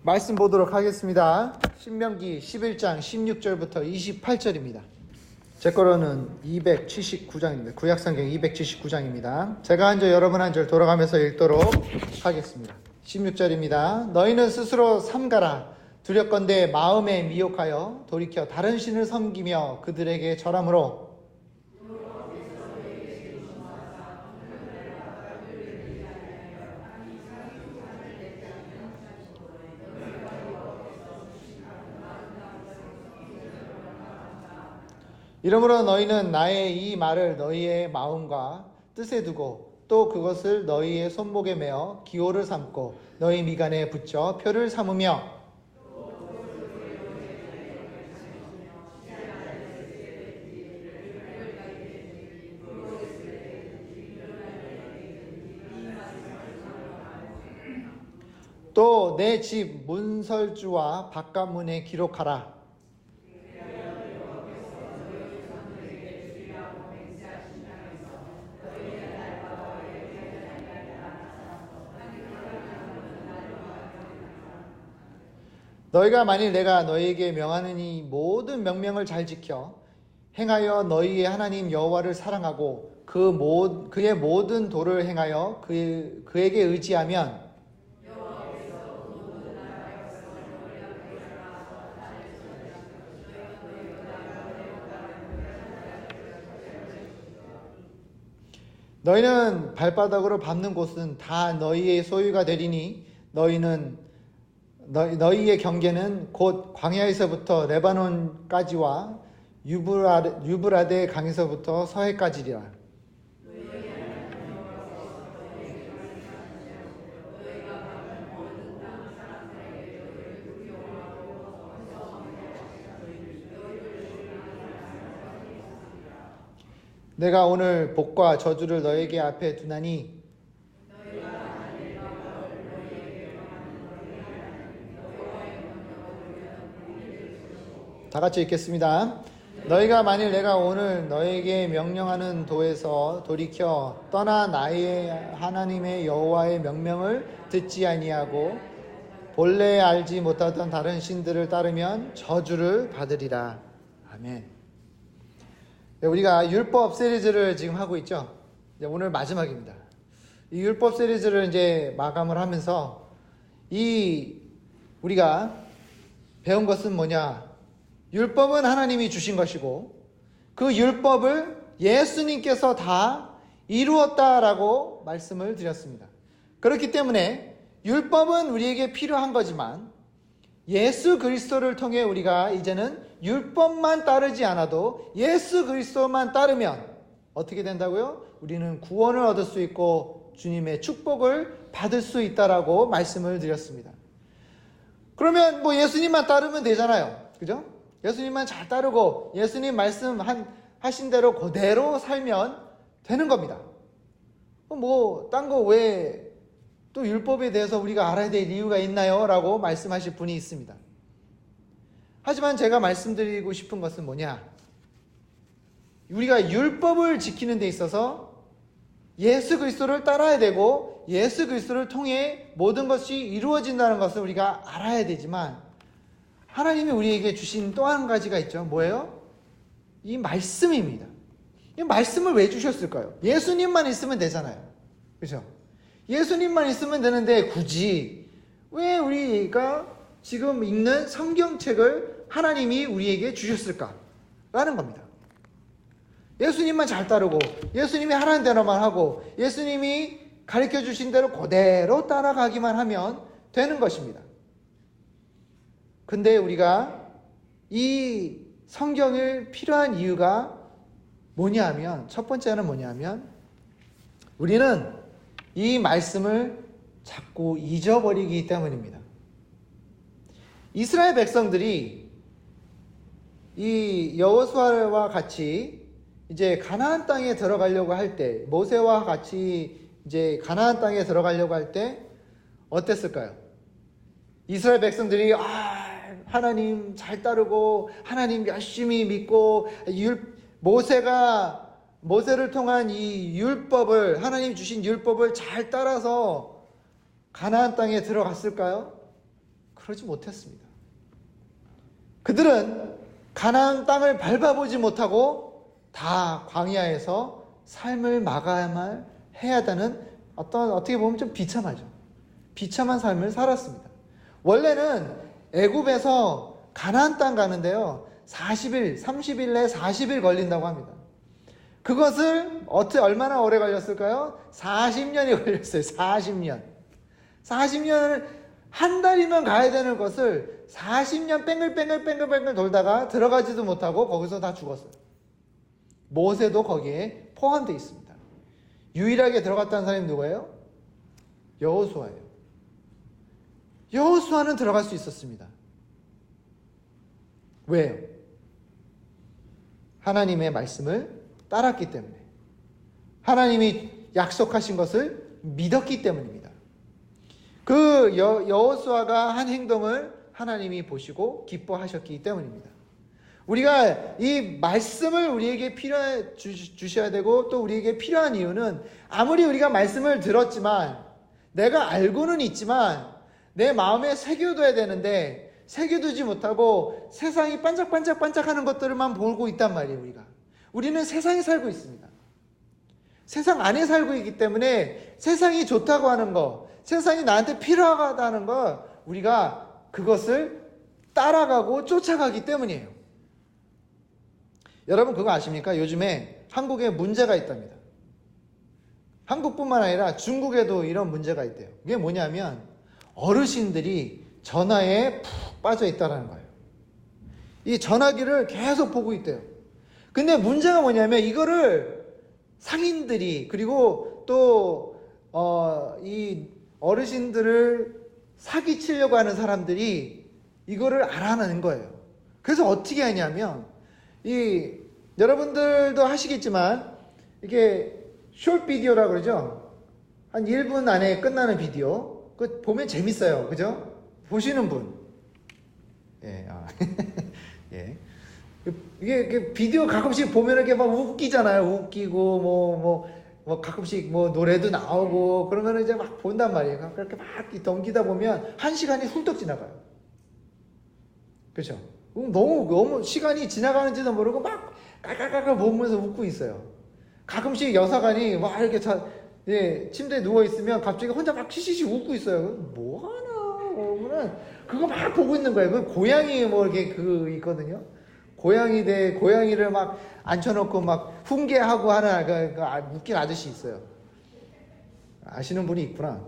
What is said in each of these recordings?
말씀 보도록 하겠습니다. 신명기 11장 16절부터 28절입니다. 제 거로는 279장입니다. 구약성경 279장입니다. 제가 한 절 여러분 한 절 돌아가면서 읽도록 하겠습니다. 16절입니다. 너희는 스스로 삼가라. 두렵건대 마음에 미혹하여 돌이켜 다른 신을 섬기며 그들에게 절함으로 이러므로 너희는 나의 이 말을 너희의 마음과 뜻에 두고 또 그것을 너희의 손목에 매어 기호를 삼고 너희 미간에 붙여 표를 삼으며 또 내 집 문설주와 바깥문에 기록하라. 너희가 만일 내가 너희에게 명하는 이 모든 명령을 잘 지켜 행하여 너희의 하나님 여호와를 사랑하고 그의 모든 도를 행하여 그에게 의지하면 너희는 발바닥으로 밟는 곳은 다 너희의 소유가 되리니 너희의 경계는 곧 광야에서부터 레바논까지와 유브라데 강에서부터 서해까지리라. 내가 오늘 복과 저주를 너에게 앞에 두나니 다 같이 읽겠습니다. 너희가 만일 내가 오늘 너에게 명령하는 도에서 돌이켜 떠나 나의 하나님의 여호와의 명령을 듣지 아니하고 본래 알지 못하던 다른 신들을 따르면 저주를 받으리라. 아멘. 우리가 율법 시리즈를 지금 하고 있죠. 이제 오늘 마지막입니다. 이 율법 시리즈를 이제 마감을 하면서 우리가 배운 것은 뭐냐? 율법은 하나님이 주신 것이고 그 율법을 예수님께서 다 이루었다라고 말씀을 드렸습니다. 그렇기 때문에 율법은 우리에게 필요한 거지만 예수 그리스도를 통해 우리가 이제는 율법만 따르지 않아도 예수 그리스도만 따르면 어떻게 된다고요? 우리는 구원을 얻을 수 있고 주님의 축복을 받을 수 있다라고 말씀을 드렸습니다. 그러면 예수님만 따르면 되잖아요. 그죠? 예수님만 잘 따르고 예수님 말씀하신 대로 그대로 살면 되는 겁니다. 딴 거 왜 또 율법에 대해서 우리가 알아야 될 이유가 있나요? 라고 말씀하실 분이 있습니다. 하지만 제가 말씀드리고 싶은 것은 뭐냐? 우리가 율법을 지키는 데 있어서 예수 그리스도를 따라야 되고 예수 그리스도를 통해 모든 것이 이루어진다는 것을 우리가 알아야 되지만 하나님이 우리에게 주신 또 한 가지가 있죠. 뭐예요? 이 말씀입니다. 이 말씀을 왜 주셨을까요? 예수님만 있으면 되잖아요. 그렇죠? 예수님만 있으면 되는데 굳이 왜 우리가 지금 읽는 성경책을 하나님이 우리에게 주셨을까라는 겁니다. 예수님만 잘 따르고 예수님이 하라는 대로만 하고 예수님이 가르쳐 주신 대로 그대로 따라가기만 하면 되는 것입니다. 근데 우리가 이 성경을 필요한 이유가 뭐냐면 첫 번째는 뭐냐면 우리는 이 말씀을 자꾸 잊어버리기 때문입니다. 이스라엘 백성들이 이 여호수아와 같이 이제 가나안 땅에 들어가려고 할 때, 모세와 같이 이제 가나안 땅에 들어가려고 할 때 어땠을까요? 이스라엘 백성들이 하나님 잘 따르고 하나님 열심히 믿고 모세를 통한 이 율법을 하나님 주신 율법을 잘 따라서 가나안 땅에 들어갔을까요? 그러지 못했습니다. 그들은 가나안 땅을 밟아보지 못하고 다 광야에서 삶을 마감을 해야 하다는 어떻게 보면 좀 비참하죠. 비참한 삶을 살았습니다. 원래는 애굽에서 가나안 땅 가는데요, 40일, 30일 내 40일 걸린다고 합니다. 그것을 얼마나 오래 걸렸을까요? 40년이 걸렸어요. 40년. 40년을 한 달이면 가야 되는 것을 40년 뺑글뺑글 돌다가 들어가지도 못하고 거기서 다 죽었어요. 모세도 거기에 포함되어 있습니다. 유일하게 들어갔다는 사람이 누구예요? 여호수아예요. 여호수아는 들어갈 수 있었습니다. 왜요? 하나님의 말씀을 따랐기 때문에, 하나님이 약속하신 것을 믿었기 때문입니다. 그 여호수아가 한 행동을 하나님이 보시고 기뻐하셨기 때문입니다. 우리가 이 말씀을 우리에게 주셔야 되고, 또 우리에게 필요한 이유는, 아무리 우리가 말씀을 들었지만, 내가 알고는 있지만 내 마음에 새겨둬야 되는데 새겨두지 못하고 세상이 반짝반짝하는 것들만 보고 있단 말이에요. 우리는 세상에 살고 있습니다. 세상 안에 살고 있기 때문에 세상이 좋다고 하는 거, 세상이 나한테 필요하다는 거, 우리가 그것을 따라가고 쫓아가기 때문이에요. 여러분 그거 아십니까? 요즘에 한국에 문제가 있답니다. 한국뿐만 아니라 중국에도 이런 문제가 있대요. 그게 뭐냐면 어르신들이 전화에 푹 빠져 있다는 거예요. 이 전화기를 계속 보고 있대요. 근데 문제가 뭐냐면 이거를 상인들이, 그리고 또 이 어르신들을 사기치려고 하는 사람들이 이거를 알아내는 거예요. 그래서 어떻게 하냐면, 여러분들도 하시겠지만 이게 숏 비디오라고 그러죠. 한 1분 안에 끝나는 비디오. 그 보면 재밌어요. 그죠? 보시는 분. 예, 예. 이게 비디오 가끔씩 보면 이렇게 막 웃기잖아요. 웃기고, 가끔씩 노래도 나오고, 그러면 이제 막 본단 말이에요. 그렇게 막 넘기다 보면 1시간이 훌떡 지나가요. 그렇죠? 너무 시간이 지나가는지도 모르고 막 깔깔깔깔 보면서 웃고 있어요. 가끔씩 여사관이 막 이렇게 침대에 누워있으면 갑자기 혼자 막 시시시 웃고 있어요. 뭐하나? 그러면 그거 막 보고 있는 거예요. 그 고양이 이렇게 있거든요. 고양이를 막 앉혀놓고 막 훈계하고 하는 웃긴 아저씨 있어요. 아시는 분이 있구나.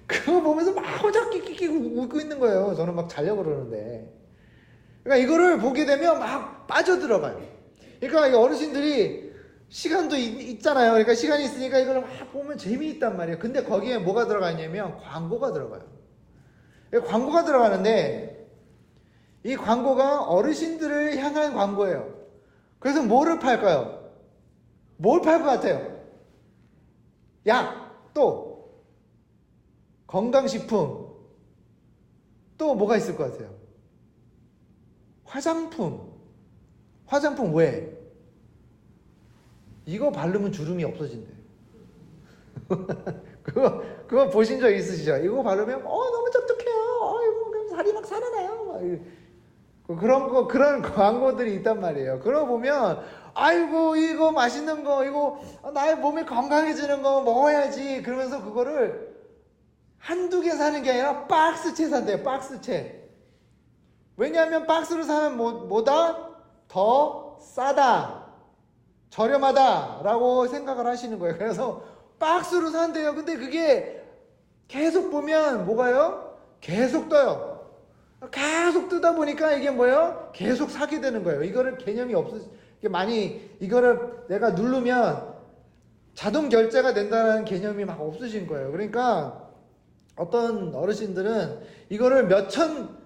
그거 보면서 막 혼자 끼끼끼 웃고 있는 거예요. 저는 막 자려고 그러는데. 그러니까 이거를 보게 되면 막 빠져들어가요. 그러니까 이 어르신들이 시간도 있잖아요. 그러니까 시간이 있으니까 이걸 막 보면 재미있단 말이에요. 근데 거기에 뭐가 들어가 있냐면 광고가 들어가요. 광고가 들어가는데 이 광고가 어르신들을 향한 광고예요. 그래서 뭐를 팔까요? 뭘 팔 것 같아요? 약, 또 건강식품, 또 뭐가 있을 것 같아요? 화장품 왜? 이거 바르면 주름이 없어진대. 그거 보신 적 있으시죠? 이거 바르면 너무 촉촉해요. 이거 살이 막 살아나요. 그런 광고들이 있단 말이에요. 그러고 보면 아이고 이거 맛있는 거, 이거 나의 몸이 건강해지는 거 먹어야지. 그러면서 그거를 한두 개 사는 게 아니라 박스채 산대요. 박스채. 왜냐하면 박스로 사면 뭐다? 더 싸다, 저렴하다라고 생각을 하시는 거예요. 그래서 박스로 산대요. 근데 그게 계속 보면 뭐가요? 계속 떠요. 계속 뜨다 보니까 이게 뭐예요? 계속 사게 되는 거예요. 이거를 개념이 이거를 내가 누르면 자동 결제가 된다는 개념이 막 없으신 거예요. 그러니까 어떤 어르신들은 이거를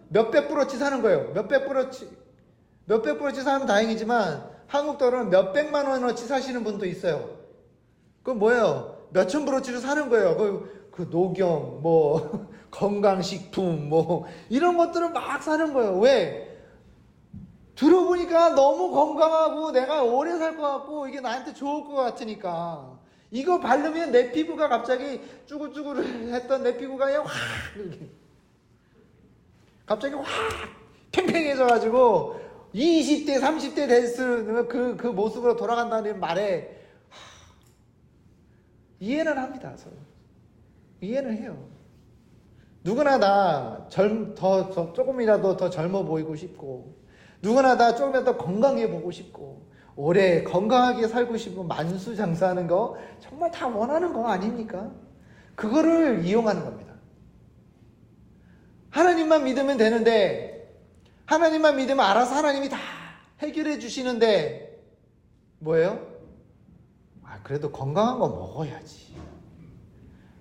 몇백 불어치 사는 거예요. 몇백 불어치 사면 다행이지만 한국 돈으로는 몇백만 원어치 사시는 분도 있어요. 그건 뭐예요? 몇천 불어치를 사는 거예요. 그 녹용, 건강식품, 이런 것들을 막 사는 거예요. 왜? 들어보니까 너무 건강하고 내가 오래 살 것 같고 이게 나한테 좋을 것 같으니까. 이거 바르면 내 피부가 갑자기 쭈글쭈글 했던 내 피부가 그냥 확 이렇게. 갑자기 확 팽팽해져가지고 20대, 30대 됐을 그 모습으로 돌아간다는 말에 이해는 합니다. 서로. 이해는 해요. 누구나 다 조금이라도 더 젊어 보이고 싶고, 누구나 다 조금이라도 더 건강해 보고 싶고, 오래 건강하게 살고 싶고, 만수장사하는 거 정말 다 원하는 거 아닙니까? 그거를 이용하는 겁니다. 하나님만 믿으면 되는데, 하나님만 믿으면 알아서 하나님이 다 해결해 주시는데, 뭐예요? 그래도 건강한 거 먹어야지.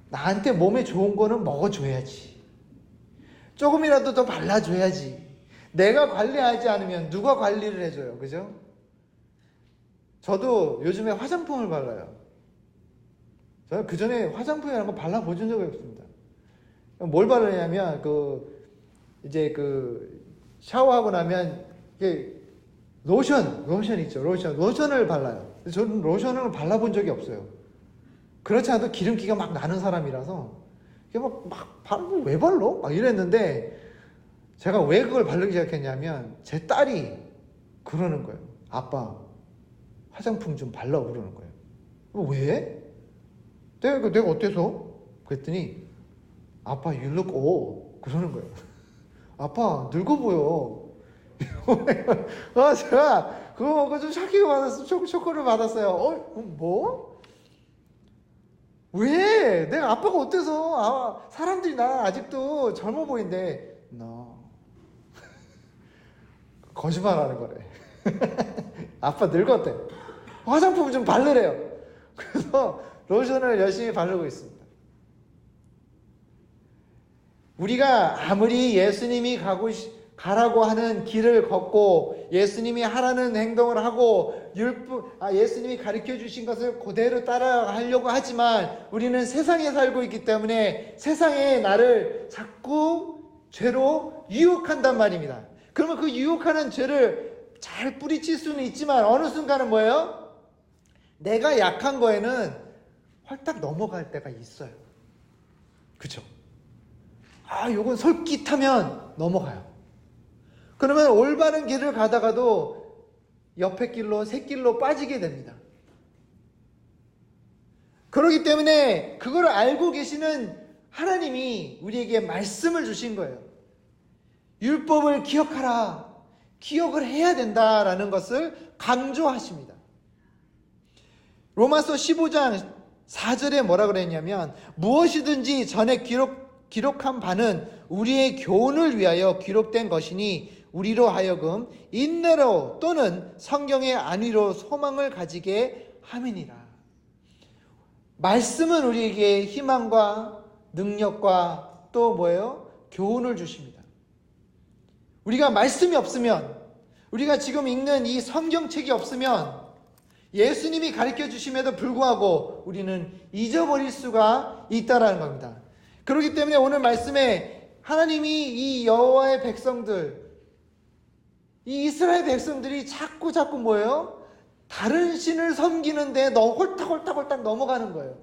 나한테 몸에 좋은 거는 먹어줘야지. 조금이라도 더 발라줘야지. 내가 관리하지 않으면 누가 관리를 해줘요? 그죠? 저도 요즘에 화장품을 발라요. 저는 그 전에 화장품이라는 거 발라보신 적이 없습니다. 뭘 바르냐면, 이제 샤워하고 나면, 로션 있죠. 로션을 발라요. 저는 로션을 발라본 적이 없어요. 그렇지 않아도 기름기가 막 나는 사람이라서, 이게 막 바르고 왜 발라? 막 이랬는데, 제가 왜 그걸 바르기 시작했냐면, 제 딸이 그러는 거예요. 아빠, 화장품 좀 발라 그러는 거예요. 왜? 내가 어때서? 그랬더니, 아빠, you look old. 그러는 거예요. 아빠, 늙어 보여. 제가 그거 먹고 좀 샤킹을 받았어요. 쇼크를 받았어요. 뭐? 왜? 내가 아빠가 어때서? 사람들이 나 아직도 젊어 보이는데, no. 거짓말 하는 거래. 아빠 늙었대. 화장품 좀 바르래요. 그래서 로션을 열심히 바르고 있습니다. 우리가 아무리 예수님이 가라고 하는 길을 걷고 예수님이 하라는 행동을 하고 예수님이 가르쳐 주신 것을 그대로 따라가려고 하지만 우리는 세상에 살고 있기 때문에 세상에 나를 자꾸 죄로 유혹한단 말입니다. 그러면 그 유혹하는 죄를 잘 뿌리칠 수는 있지만 어느 순간은 뭐예요? 내가 약한 거에는 헐딱 넘어갈 때가 있어요. 그쵸? 요건 솔깃하면 넘어가요. 그러면 올바른 길을 가다가도 옆에 길로, 샛길로 빠지게 됩니다. 그렇기 때문에 그걸 알고 계시는 하나님이 우리에게 말씀을 주신 거예요. 율법을 기억하라. 기억을 해야 된다라는 것을 강조하십니다. 로마서 15장 4절에 뭐라 그랬냐면 무엇이든지 전에 기록한 바는 우리의 교훈을 위하여 기록된 것이니 우리로 하여금 인내로 또는 성경의 안위로 소망을 가지게 함이니라. 말씀은 우리에게 희망과 능력과 또 뭐예요? 교훈을 주십니다. 우리가 말씀이 없으면, 우리가 지금 읽는 이 성경책이 없으면 예수님이 가르쳐 주심에도 불구하고 우리는 잊어버릴 수가 있다라는 겁니다. 그렇기 때문에 오늘 말씀에 하나님이 이 여호와의 백성들, 이 이스라엘 백성들이 자꾸 뭐예요? 다른 신을 섬기는데 홀딱홀딱 넘어가는 거예요.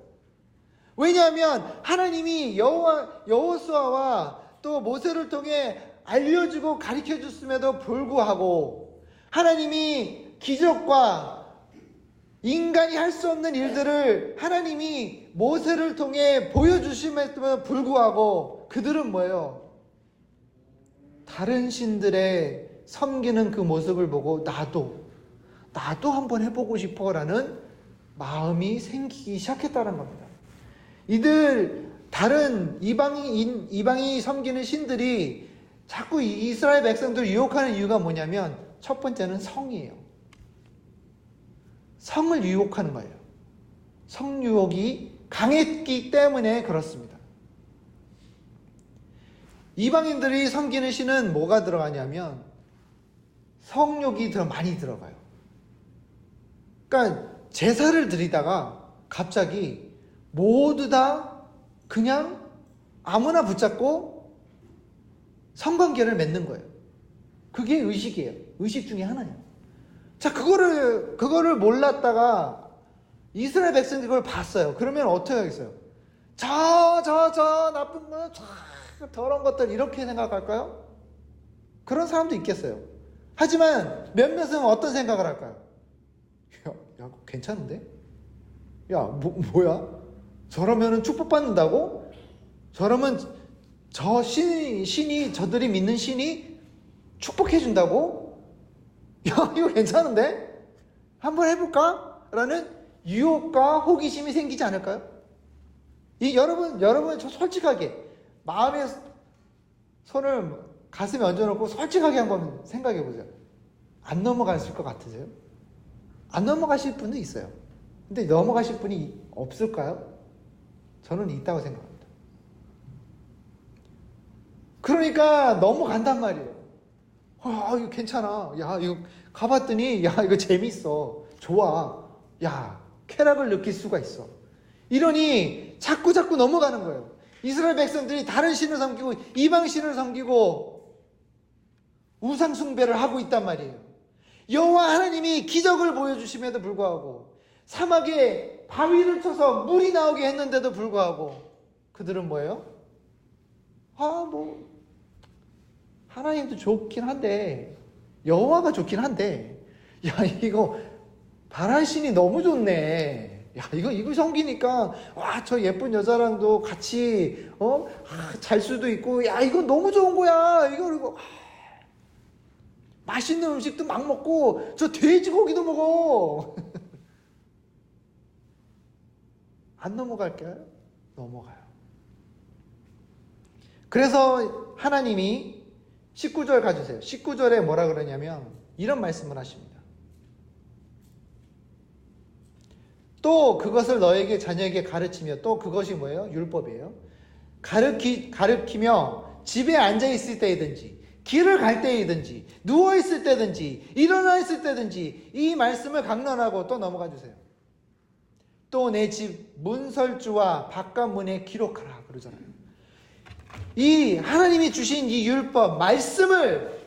왜냐하면 하나님이 여호수아와 또 모세를 통해 알려주고 가르쳐 줬음에도 불구하고 하나님이 기적과 인간이 할 수 없는 일들을 하나님이 모세를 통해 보여주심에도 불구하고 그들은 뭐예요? 다른 신들의 섬기는 그 모습을 보고 나도 한번 해보고 싶어라는 마음이 생기기 시작했다는 겁니다. 다른 이방이 섬기는 신들이 자꾸 이스라엘 백성들을 유혹하는 이유가 뭐냐면 첫 번째는 성이에요. 성을 유혹하는 거예요. 성유혹이 강했기 때문에 그렇습니다. 이방인들이 섬기는 신은 뭐가 들어가냐면 성욕이 더 많이 들어가요. 그러니까 제사를 드리다가 갑자기 모두 다 그냥 아무나 붙잡고 성관계를 맺는 거예요. 그게 의식이에요. 의식 중에 하나예요. 자, 그거를 몰랐다가 이스라엘 백성들이 그걸 봤어요. 그러면 어떻게 하겠어요? 저 나쁜 거, 더러운 것들 이렇게 생각할까요? 그런 사람도 있겠어요. 하지만 몇몇은 어떤 생각을 할까요? 야, 괜찮은데? 야, 뭐야? 저러면은 축복받는다고? 저러면 저 신이 저들이 믿는 신이 축복해준다고? 야, 이거 괜찮은데? 한번 해볼까? 라는 유혹과 호기심이 생기지 않을까요? 여러분, 저 솔직하게 마음에 손을 가슴에 얹어놓고 솔직하게 한번 생각해 보세요. 안 넘어갔을 것 같으세요? 안 넘어가실 분도 있어요. 근데 넘어가실 분이 없을까요? 저는 있다고 생각합니다. 그러니까 넘어간단 말이에요. 이거 괜찮아. 야, 이거 가봤더니, 야, 이거 재밌어. 좋아. 야, 쾌락을 느낄 수가 있어. 이러니 자꾸 넘어가는 거예요. 이스라엘 백성들이 다른 신을 섬기고 이방 신을 섬기고 우상 숭배를 하고 있단 말이에요. 여호와 하나님이 기적을 보여주심에도 불구하고 사막에 바위를 쳐서 물이 나오게 했는데도 불구하고 그들은 뭐예요? 하나님도 좋긴 한데 여호와가 좋긴 한데 야, 이거 바랄 신이 너무 좋네. 야, 이거 섬기니까 저 예쁜 여자랑도 같이 잘 수도 있고, 야, 이거 너무 좋은 거야. 이거 맛있는 음식도 막 먹고 저 돼지고기도 먹어. 안 넘어갈까요? 넘어가요. 그래서 하나님이 19절 가주세요. 19절에 뭐라 그러냐면 이런 말씀을 하십니다. 또 그것을 너에게 자녀에게 가르치며, 또 그것이 뭐예요? 율법이에요. 가르치며 집에 앉아있을 때이든지 길을 갈 때이든지 누워있을 때든지 일어나 있을 때든지 이 말씀을 강론하고, 또 넘어가 주세요. 또 내 집 문설주와 바깥문에 기록하라 그러잖아요. 이 하나님이 주신 이 율법 말씀을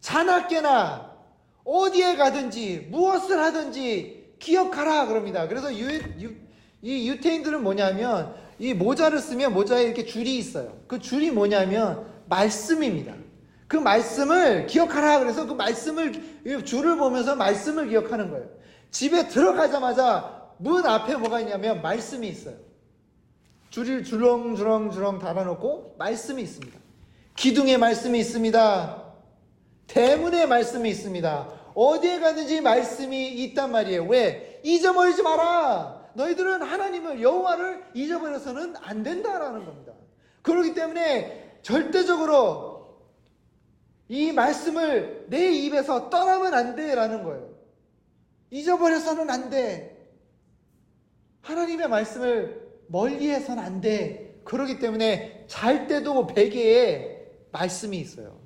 자나깨나 어디에 가든지 무엇을 하든지 기억하라 그럽니다. 그래서 이 유태인들은 뭐냐면 이 모자를 쓰면 모자에 이렇게 줄이 있어요. 그 줄이 뭐냐면 말씀입니다. 그 말씀을 기억하라. 그래서 그 줄을 보면서 말씀을 기억하는 거예요. 집에 들어가자마자 문 앞에 뭐가 있냐면 말씀이 있어요. 줄을 주렁주렁 달아놓고 말씀이 있습니다. 기둥에 말씀이 있습니다. 대문에 말씀이 있습니다. 어디에 가든지 말씀이 있단 말이에요. 왜? 잊어버리지 마라. 너희들은 하나님을, 여호와를 잊어버려서는 안 된다라는 겁니다. 그렇기 때문에 절대적으로 이 말씀을 내 입에서 떠나면 안 돼라는 거예요. 잊어버려서는 안 돼. 하나님의 말씀을 멀리해서는 안 돼. 그렇기 때문에 잘 때도 베개에 말씀이 있어요.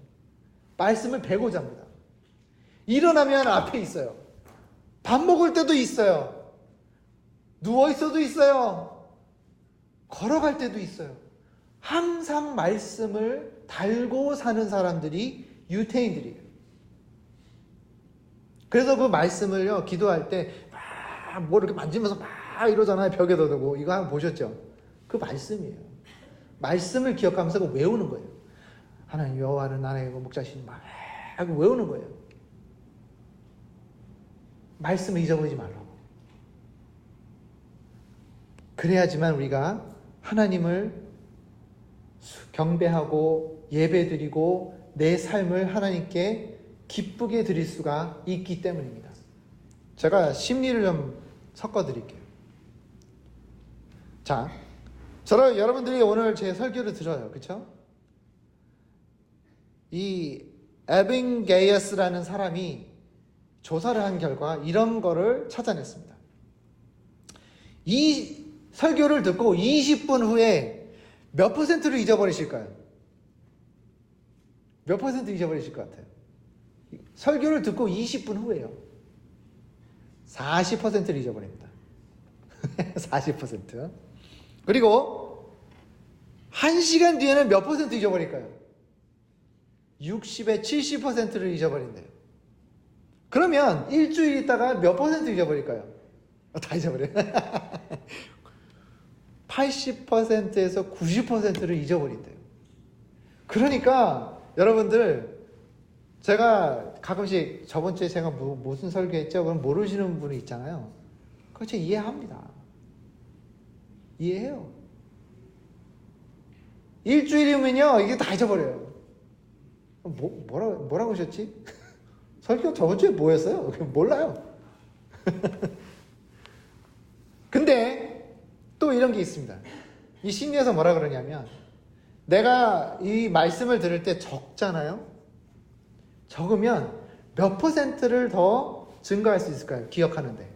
말씀을 베고 잡니다. 일어나면 앞에 있어요. 밥 먹을 때도 있어요. 누워있어도 있어요. 걸어갈 때도 있어요. 항상 말씀을 달고 사는 사람들이 유태인들이에요. 그래서 그 말씀을요, 기도할 때 막 뭐 이렇게 만지면서 막 이러잖아요. 벽에다 두고. 이거 한번 보셨죠? 그 말씀이에요. 말씀을 기억하면서 외우는 거예요. 하나님 여호와는 나의 목자시니 막 외우는 거예요. 말씀을 잊어버리지 말라고. 그래야지만 우리가 하나님을 경배하고 예배드리고 내 삶을 하나님께 기쁘게 드릴 수가 있기 때문입니다. 제가 심리를 좀 섞어드릴게요. 자, 여러분들이 오늘 제 설교를 들어요. 그렇죠? 이 에빙게이어스라는 사람이 조사를 한 결과 이런 거를 찾아냈습니다. 이 설교를 듣고 20분 후에 몇 퍼센트를 잊어버리실까요? 몇 퍼센트 잊어버리실 것 같아요? 설교를 듣고 20분 후에요. 40%를 잊어버립니다. 40%. 그리고 1시간 뒤에는 몇 퍼센트 잊어버릴까요? 60에 70%를 잊어버린대요. 그러면 일주일 있다가 몇 퍼센트 잊어버릴까요? 다 잊어버려요. 80%에서 90%를 잊어버린대요. 그러니까 여러분들 제가 가끔씩 저번 주에 제가 무슨 설교했죠? 그럼 모르시는 분이 있잖아요. 그거 제가 이해합니다. 이해해요. 일주일이면요, 이게 다 잊어버려요. 뭐라고 하셨지? 설교 저번 주에 뭐였어요? 몰라요. 근데 또 이런 게 있습니다. 이 심리에서 뭐라 그러냐면, 내가 이 말씀을 들을 때 적잖아요? 적으면 몇 퍼센트를 더 증가할 수 있을까요? 기억하는데.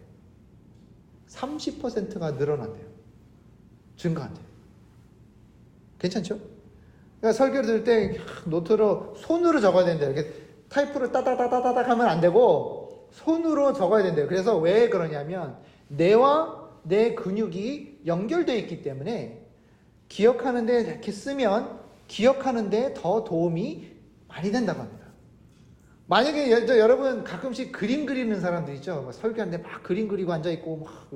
30%가 늘어난대요. 증가한대요. 괜찮죠? 그러니까 설교를 들을 때 노트로 손으로 적어야 된대요. 이렇게 타이프로 따다다다다닥 하면 안 되고 손으로 적어야 된대요. 그래서 왜 그러냐면 뇌와 내 근육이 연결되어 있기 때문에 기억하는데 이렇게 쓰면 기억하는데 더 도움이 많이 된다고 합니다. 만약에 여러분 가끔씩 그림 그리는 사람들 있죠. 설교하는데 막 그림 그리고 앉아있고 막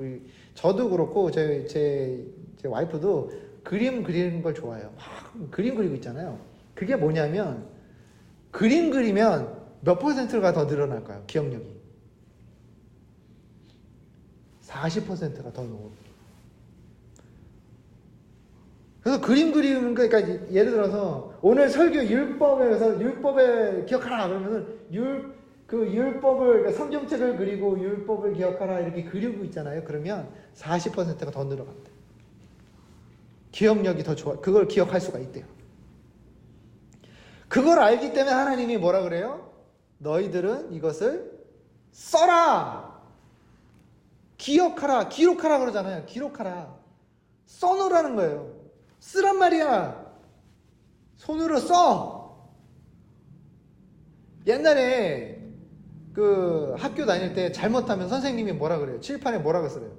저도 그렇고 제 와이프도 그림 그리는 걸 좋아해요. 막 그림 그리고 있잖아요. 그게 뭐냐면 그림 그리면 몇 퍼센트가 더 늘어날까요? 기억력이 40%가 더 늘어납니다. 그래서 그림 그리는 거, 그러니까 예를 들어서 오늘 설교 율법에서 율법을 기억하라 그러면은 율법을, 그러니까 성경책을 그리고 율법을 기억하라 이렇게 그리고 있잖아요. 그러면 40%가 더 늘어간대. 기억력이 더 좋아. 그걸 기억할 수가 있대요. 그걸 알기 때문에 하나님이 뭐라 그래요? 너희들은 이것을 써라! 기억하라! 기록하라 그러잖아요. 기록하라. 써놓으라는 거예요. 쓰란 말이야. 손으로 써. 옛날에 그 학교 다닐 때 잘못하면 선생님이 뭐라 그래요? 칠판에 뭐라고 써요?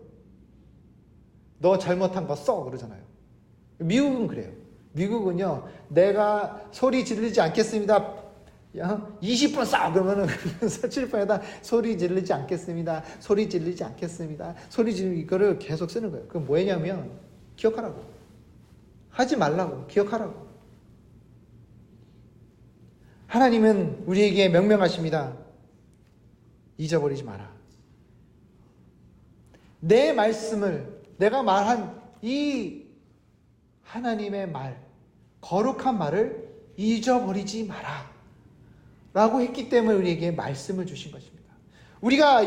너 잘못한 거 써 그러잖아요. 미국은 그래요. 미국은요, 내가 소리 지르지 않겠습니다. 20번 써! 그러면은 칠판에다 소리 지르지 않겠습니다. 소리 지르지 않겠습니다. 소리 지르는 이거를 계속 쓰는 거예요. 그건 뭐냐면 기억하라고. 하지 말라고. 기억하라고. 하나님은 우리에게 명령하십니다. 잊어버리지 마라. 내 말씀을, 내가 말한 이 하나님의 말, 거룩한 말을 잊어버리지 마라 라고 했기 때문에 우리에게 말씀을 주신 것입니다. 우리가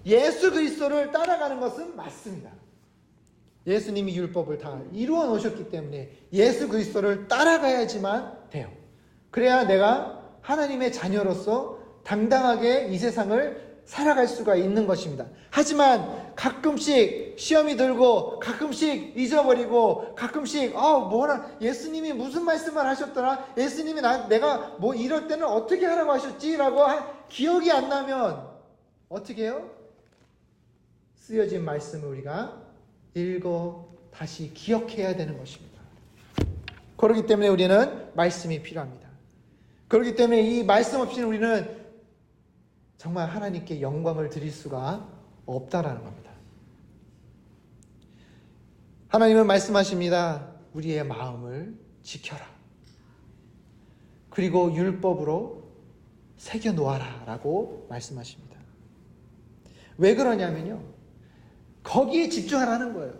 예수 그리스도를 따라가는 것은 맞습니다. 예수님이 율법을 다 이루어 놓으셨기 때문에 예수 그리스도를 따라가야지만 돼요. 그래야 내가 하나님의 자녀로서 당당하게 이 세상을 살아갈 수가 있는 것입니다. 하지만 가끔씩 시험이 들고 가끔씩 잊어버리고 가끔씩 예수님이 무슨 말씀을 하셨더라? 예수님이 내가 뭐 이럴 때는 어떻게 하라고 하셨지? 라고 기억이 안 나면 어떻게 해요? 쓰여진 말씀을 우리가 읽어 다시 기억해야 되는 것입니다. 그렇기 때문에 우리는 말씀이 필요합니다. 그렇기 때문에 이 말씀 없이는 우리는 정말 하나님께 영광을 드릴 수가 없다라는 겁니다. 하나님은 말씀하십니다. 우리의 마음을 지켜라. 그리고 율법으로 새겨놓아라 라고 말씀하십니다. 왜 그러냐면요, 거기에 집중하라는 거예요.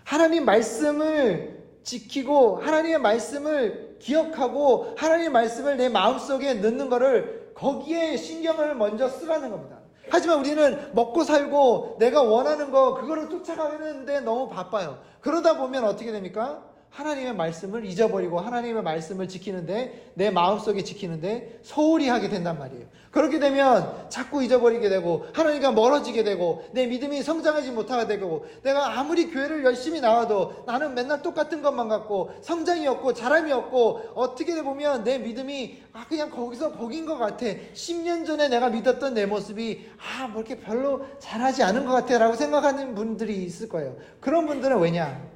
하나님 말씀을 지키고 하나님의 말씀을 기억하고 하나님의 말씀을 내 마음속에 넣는 거를 거기에 신경을 먼저 쓰라는 겁니다. 하지만 우리는 먹고 살고 내가 원하는 거 그거를 쫓아가는데 너무 바빠요. 그러다 보면 어떻게 됩니까? 하나님의 말씀을 잊어버리고 하나님의 말씀을 지키는데 내 마음속에 지키는데 소홀히 하게 된단 말이에요. 그렇게 되면 자꾸 잊어버리게 되고 하나님과 멀어지게 되고 내 믿음이 성장하지 못하게 되고 내가 아무리 교회를 열심히 나와도 나는 맨날 똑같은 것만 갖고 성장이 없고 자람이 없고 어떻게 보면 내 믿음이 그냥 거기서 거긴 것 같아. 10년 전에 내가 믿었던 내 모습이 뭐 이렇게 별로 잘하지 않은 것 같아 라고 생각하는 분들이 있을 거예요. 그런 분들은 왜냐?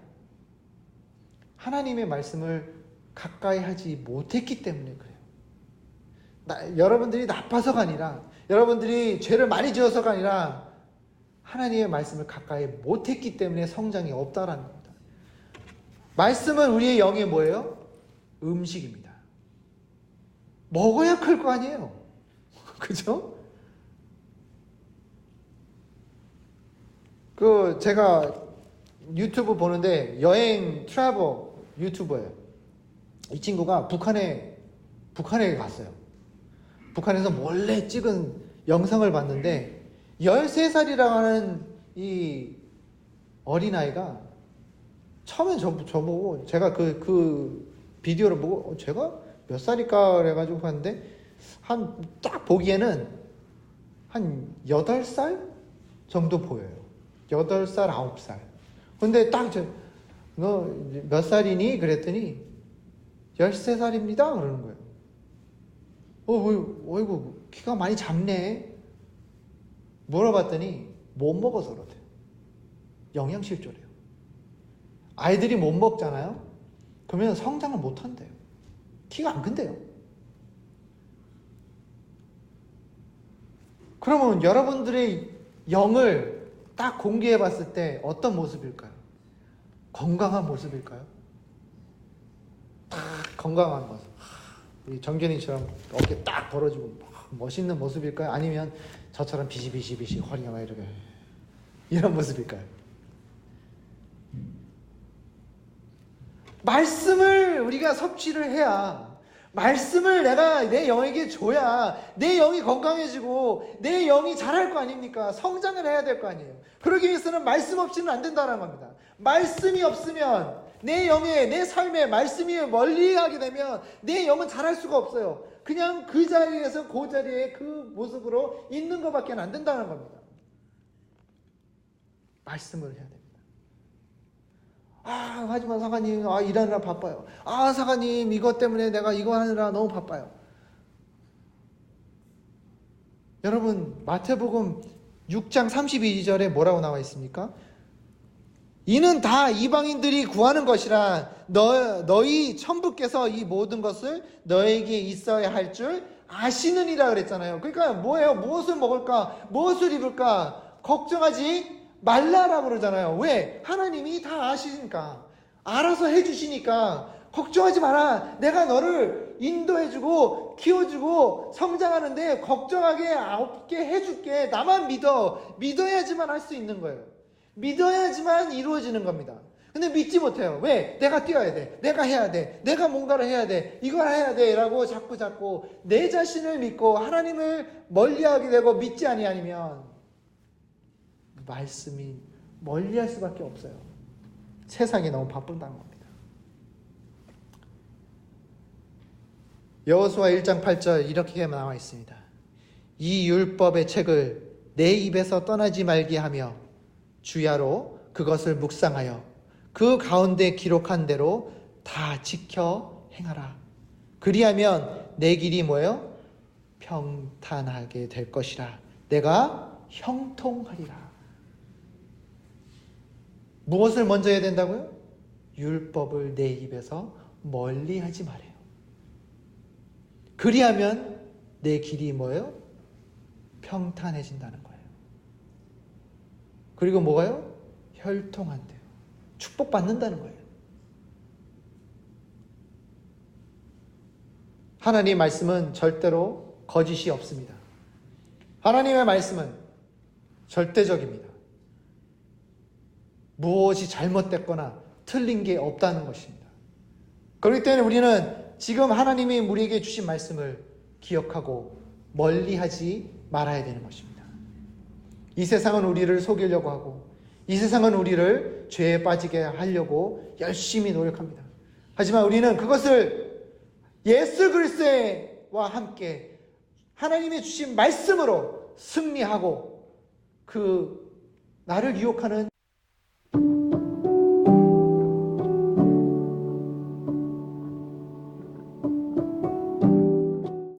하나님의 말씀을 가까이 하지 못했기 때문에 그래요. 여러분들이 나빠서가 아니라 여러분들이 죄를 많이 지어서가 아니라 하나님의 말씀을 가까이 못했기 때문에 성장이 없다라는 겁니다. 말씀은 우리의 영의 뭐예요? 음식입니다. 먹어야 클 거 아니에요. 그죠? 제가 유튜브 보는데 여행 트래블 유튜버예요. 이 친구가 북한에 갔어요. 북한에서 몰래 찍은 영상을 봤는데 13살이라고 하는 이 어린아이가 처음엔 저보고 제가 그 비디오를 보고 제가 몇 살일까 그래가지고 봤는데 딱 보기에는 한 8살 정도 보여요. 8살, 9살. 근데 딱 너 몇 살이니? 그랬더니 13살입니다. 그러는 거예요. 어이구, 키가 많이 작네. 물어봤더니 못 먹어서 그렇대요. 영양실조래요. 아이들이 못 먹잖아요. 그러면 성장을 못 한대요. 키가 안 큰대요. 그러면 여러분들의 영을 딱 공개해 봤을 때 어떤 모습일까요? 건강한 모습일까요? 딱 건강한 모습. 우리 정견이처럼 어깨 딱 벌어지고 멋있는 모습일까요? 아니면 저처럼 비시비시 허리가 막 이렇게 이런 모습일까요? 말씀을 우리가 섭취를 해야, 말씀을 내가 내 영에게 줘야 내 영이 건강해지고 내 영이 자랄 거 아닙니까? 성장을 해야 될 거 아니에요. 그러기 위해서는 말씀 없이는 안 된다는 겁니다. 말씀이 없으면 내 영에, 내 삶에 말씀이 멀리하게 되면 내 영은 자랄 수가 없어요. 그냥 그 자리에서 그 자리에 그 모습으로 있는 것밖에 안 된다는 겁니다. 말씀을 해야 됩니다. 하지만 사관님, 일하느라 바빠요. 사관님, 이것 때문에 내가 이거 하느라 너무 바빠요. 여러분, 마태복음 6장 32절에 뭐라고 나와 있습니까? 이는 다 이방인들이 구하는 것이라 너희 천부께서 이 모든 것을 너에게 있어야 할 줄 아시느니라 그랬잖아요. 그러니까 뭐예요? 무엇을 먹을까? 무엇을 입을까? 걱정하지 말라라고 그러잖아요. 왜? 하나님이 다 아시니까, 알아서 해주시니까 걱정하지 마라. 내가 너를 인도해주고 키워주고 성장하는데 걱정하게 없게 해줄게. 나만 믿어야지만 할 수 있는 거예요. 믿어야지만 이루어지는 겁니다. 근데 믿지 못해요. 왜? 내가 뛰어야 돼. 내가 해야 돼. 내가 뭔가를 해야 돼. 이걸 해야 돼. 라고 자꾸 내 자신을 믿고 하나님을 멀리하게 되고 믿지 아니하면 말씀이 멀리할 수밖에 없어요. 세상이 너무 바쁜다는 겁니다. 여호수아 1장 8절 이렇게 나와 있습니다. 이 율법의 책을 내 입에서 떠나지 말게 하며 주야로 그것을 묵상하여 그 가운데 기록한 대로 다 지켜 행하라. 그리하면 내 길이 뭐예요? 평탄하게 될 것이라. 내가 형통하리라. 무엇을 먼저 해야 된다고요? 율법을 내 입에서 멀리 하지 말아요. 그리하면 내 길이 뭐예요? 평탄해진다는 거예요. 그리고 뭐가요? 혈통한대요. 축복받는다는 거예요. 하나님의 말씀은 절대로 거짓이 없습니다. 하나님의 말씀은 절대적입니다. 무엇이 잘못됐거나 틀린 게 없다는 것입니다. 그렇기 때문에 우리는 지금 하나님이 우리에게 주신 말씀을 기억하고 멀리하지 말아야 되는 것입니다. 이 세상은 우리를 속이려고 하고 이 세상은 우리를 죄에 빠지게 하려고 열심히 노력합니다. 하지만 우리는 그것을 예수 그리스도와 함께 하나님이 주신 말씀으로 승리하고 그 나를 유혹하는